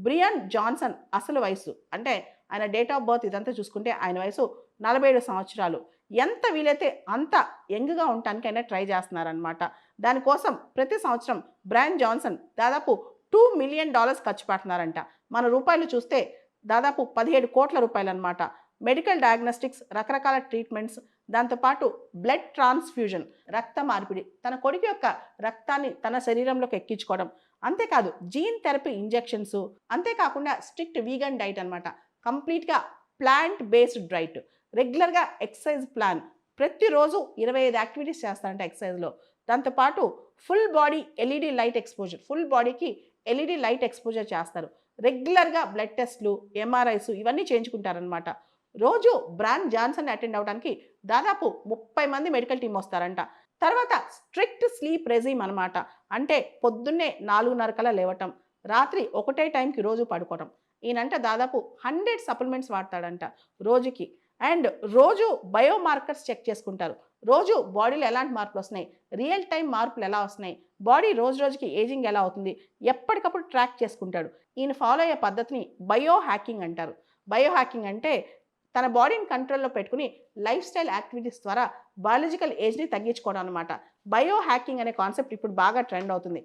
Brian Johnson అసలు వయసు అంటే ఆయన డేట్ ఆఫ్ బర్త్ ఇదంతా చూసుకుంటే ఆయన వయసు 47 సంవత్సరాలు. ఎంత వీలైతే అంత యంగ్‌గా ఉండటానికి ఆయన ట్రై చేస్తున్నారనమాట. దానికోసం ప్రతి సంవత్సరం బ్రాయన్ జాన్సన్ దాదాపు $2,000,000 ఖర్చు పెడుతున్నారంట. మన రూపాయలు చూస్తే దాదాపు 17,00,00,000 రూపాయలనమాట. మెడికల్ డయాగ్నోస్టిక్స్, రకరకాల ట్రీట్మెంట్స్, దాంతోపాటు బ్లడ్ ట్రాన్స్‌ఫ్యూజన్ రక్త మార్పిడి. తన కొడుకు యొక్క రక్తాన్ని తన శరీరంలోకి ఎక్కించుకోవడం. అంతేకాదు జీన్ థెరపీ ఇంజెక్షన్స్, అంతేకాకుండా స్ట్రిక్ట్ వీగన్ డైట్ అనమాట. కంప్లీట్‌గా ప్లాంట్ బేస్డ్ డైట్. రెగ్యులర్‌గా ఎక్సర్సైజ్ ప్లాన్. ప్రతిరోజు 25 యాక్టివిటీస్ చేస్తారంట ఎక్సర్సైజ్‌లో. దాంతోపాటు full body LED light exposure. Full బాడీకి ఎల్ఈడీ లైట్ ఎక్స్‌పోజర్ చేస్తారు. రెగ్యులర్‌గా బ్లడ్ టెస్ట్‌లు, ఎంఆర్ఐస్ ఇవన్నీ చేయించుకుంటారనమాట. రోజు బ్రాయన్ జాన్సన్ అటెండ్ అవ్వడానికి దాదాపు 30 మంది మెడికల్ టీమ్ వస్తారంట. తర్వాత స్ట్రిక్ట్ స్లీప్ రెజీమ్ అనమాట. అంటే పొద్దున్నే 4:30 కల్లా లేవటం, రాత్రి ఒకటే టైంకి రోజు పడుకోవటం. ఈయనంట దాదాపు 100 సప్లిమెంట్స్ వాడతాడంట రోజుకి. అండ్ రోజు బయోమార్కర్స్ చెక్ చేసుకుంటారు. రోజు బాడీలో ఎలాంటి మార్పులు వస్తున్నాయి, రియల్ టైం మార్పులు ఎలా వస్తున్నాయి, బాడీ రోజు రోజుకి ఏజింగ్ ఎలా అవుతుంది, ఎప్పటికప్పుడు ట్రాక్ చేసుకుంటాడు. ఈయన ఫాలో అయ్యే పద్ధతిని బయో హ్యాకింగ్ అంటారు. బయో హ్యాకింగ్ అంటే తన బాడీని కంట్రోల్‌లో పెట్టుకొని లైఫ్ స్టైల్ యాక్టివిటీస్ ద్వారా బయాలజికల్ ఏజ్‌ని తగ్గించుకోవడం అనమాట. బయో హ్యాకింగ్ అనే కాన్సెప్ట్ ఇప్పుడు బాగా ట్రెండ్ అవుతుంది.